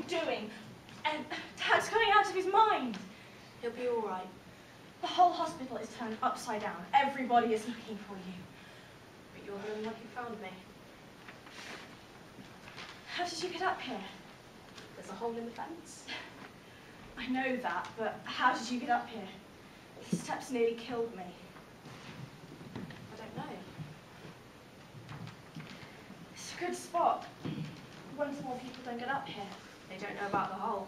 doing? And Dad's going out of his mind. He'll be all right. The whole hospital is turned upside down. Everybody is looking for you. But you're the only one who found me. How did you get up here? There's a hole in the fence. I know that, but how did you get up here? The steps nearly killed me. I don't know. It's a good spot. Wonder more people don't get up here. They don't know about the hole.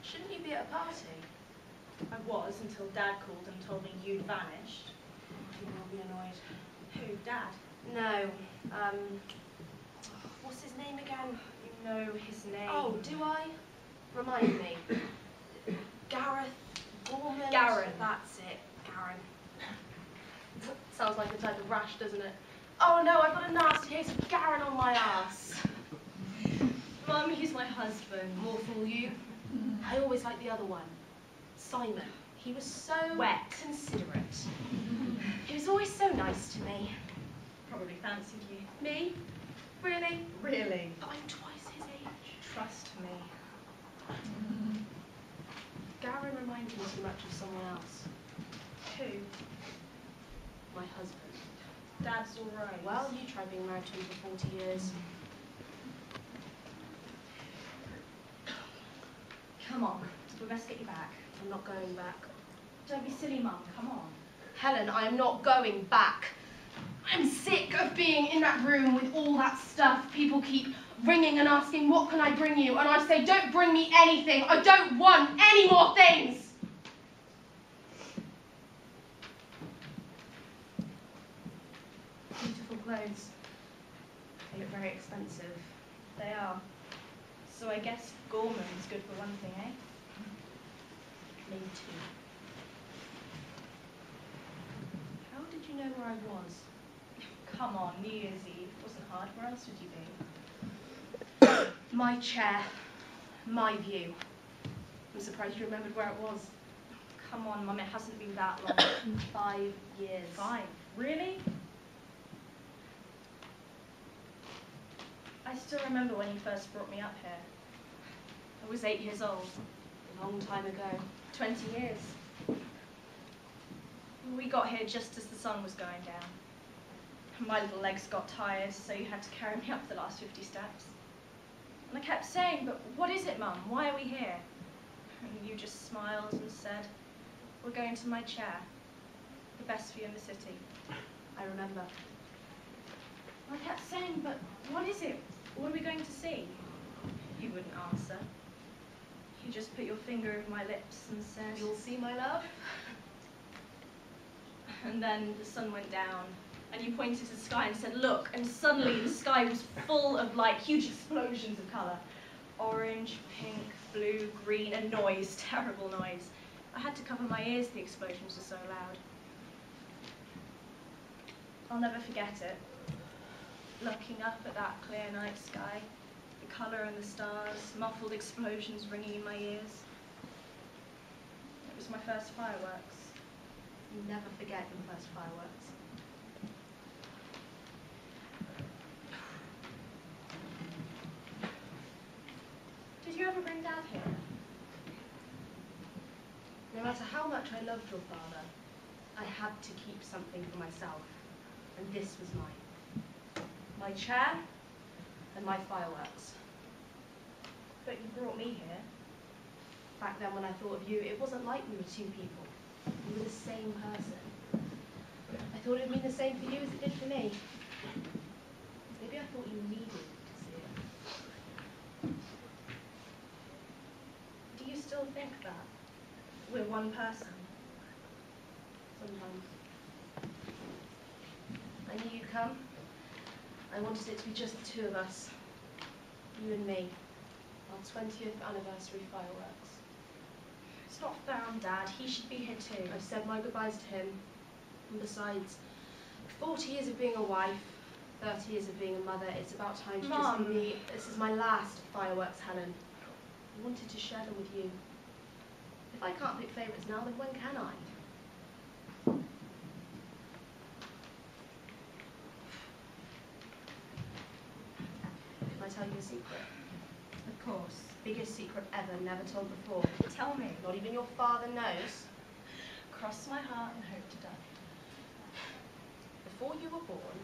Shouldn't you be at a party? I was until Dad called and told me you'd vanished. You will be annoyed. Who, Dad? No. What's his name again? You know his name. Oh, do I? Remind me. Gareth Gorman? Garen. That's it. Garen. Sounds like a type of rash, doesn't it? Oh no, I've got a nasty case of Garen on my ass. Mum, he's my husband. More fool you. I always liked the other one. Simon. He was so wet, considerate. He was always so nice to me. Probably fancied you. Me? Really? Really? But I'm twice his age. Trust me. Garen reminded me too much of someone else. Who? My husband. Dad's all right. Well, you try being married to him for 40 years. Come on, we best get you back. I'm not going back. Don't be silly, Mum. Come on. Helen, I am not going back. I'm sick of being in that room with all that stuff. People keep ringing and asking, what can I bring you? And I say, don't bring me anything. I don't want any more things. Beautiful clothes. They look very expensive. They are. So I guess Gorman's good for one thing, eh? Maybe two. How did you know where I was? Come on, New Year's Eve. Wasn't hard. Where else would you be? My chair. My view. I'm surprised you remembered where it was. Come on, Mum, it hasn't been that long. 5 years. 5? Really? I still remember when you first brought me up here. I was 8 years old. A long time ago. 20 years. We got here just as the sun was going down. My little legs got tired, so you had to carry me up the last 50 steps. And I kept saying, but what is it, Mum? Why are we here? And you just smiled and said, we're going to my chair. The best view in the city. I remember. I kept saying, but what is it? What are we going to see? You wouldn't answer. You just put your finger over my lips and said, You'll see, my love. And then the sun went down, and you pointed to the sky and said, look, and suddenly the sky was full of light, huge explosions of colour. Orange, pink, blue, green, and noise, terrible noise. I had to cover my ears, the explosions were so loud. I'll never forget it. Looking up at that clear night sky, the colour and the stars, muffled explosions ringing in my ears. It was my first fireworks. You never forget your first fireworks. Did you ever bring Dad here? No matter how much I loved your father, I had to keep something for myself, and this was mine. My chair and my fireworks. But you brought me here. Back then when I thought of you, it wasn't like we were two people. We were the same person. I thought it would mean the same for you as it did for me. Maybe I thought you needed to see it. Do you still think that? We're one person? Sometimes. I knew you'd come. I wanted it to be just the two of us. You and me. Our 20th anniversary fireworks. It's not fair on Dad. He should be here too. I've said my goodbyes to him. And besides, 40 years of being a wife, 30 years of being a mother, it's about time to just be me. This is my last fireworks, Helen. I wanted to share them with you. If I can't pick favourites now, then when can I? Can I tell you a secret? Of course. Biggest secret ever, never told before. Tell me. Not even your father knows. Cross my heart and hope to die. Before you were born,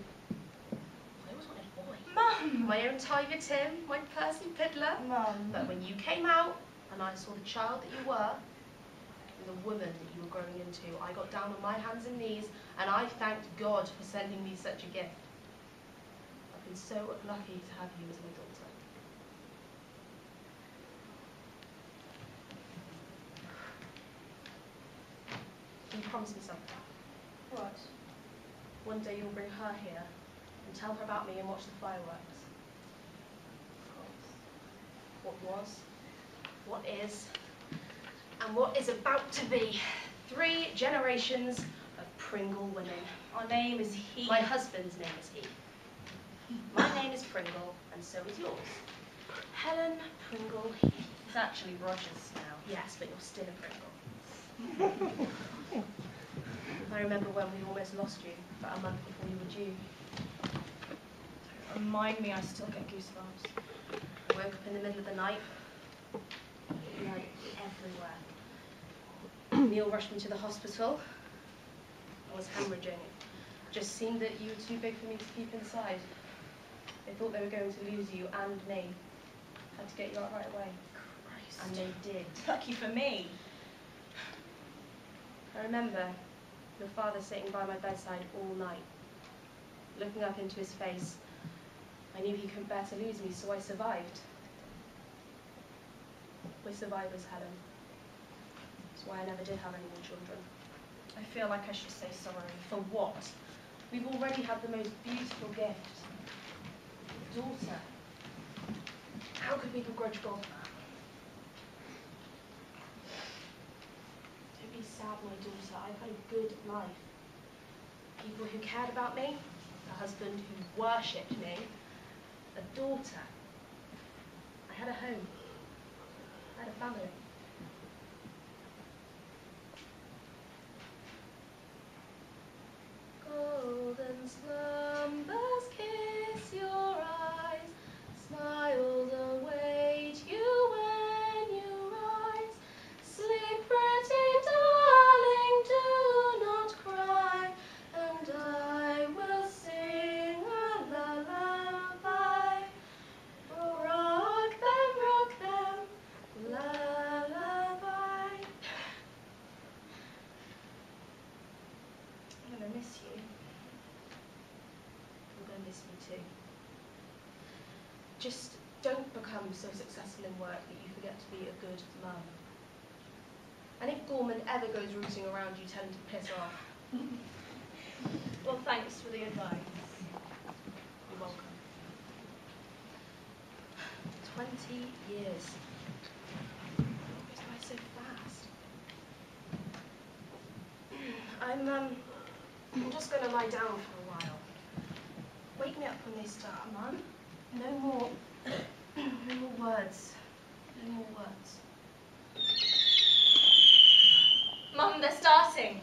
I always wanted a boy. Mum! My own Tiger Tim, my Percy Piddler. Mum. But when you came out, and I saw the child that you were, and the woman that you were growing into, I got down on my hands and knees, and I thanked God for sending me such a gift. I've been so lucky to have you as my daughter. Can you promise me something? What? One day you'll bring her here and tell her about me and watch the fireworks. What was, what is, and what is about to be. 3 generations of Pringle women. Our name is He. My husband's name is He. My name is Pringle, and so is yours. Helen Pringle He. It's actually Rogers now. Yes, but you're still a Pringle. I remember when we almost lost you, about a month before you were due. Don't remind me, I still get goosebumps. I woke up in the middle of the night, blood everywhere. Neil rushed me to the hospital. I was hemorrhaging. It just seemed that you were too big for me to keep inside. They thought they were going to lose you and me. Had to get you out right away. Christ. And they did. Lucky for me. I remember your father sitting by my bedside all night, looking up into his face. I knew he couldn't bear to lose me, so I survived. We're survivors, Helen. That's why I never did have any more children. I feel like I should say sorry. For what? We've already had the most beautiful gift. Daughter. How could we begrudge God that? Don't be sad, my daughter. I've had a good life. People who cared about me, a husband who worshipped me, a daughter. I had a home. I had a family. Golden slumbers kiss your eyes, smiles await you when you rise. Sleep, pretty darling, do not cry, and I will sing a lullaby. Rock them, lullaby. I'm gonna miss you. You're going to miss me too. Just don't become so successful in work that you forget to be a good mum. And if Gorman ever goes rooting around you, tell him to piss off. Well, thanks for the advice. You're welcome. 20 years. It goes by so fast. I'm just going to lie down for a while. Wake me up when they start, Mum. No more words. No more words. Mum, they're starting.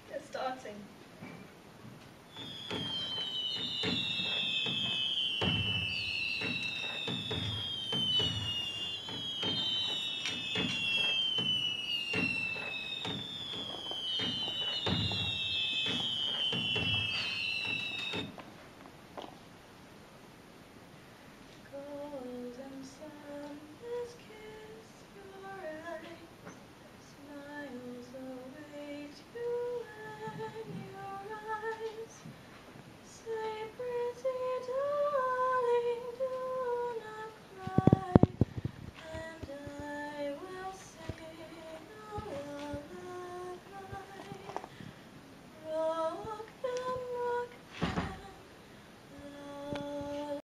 They're starting.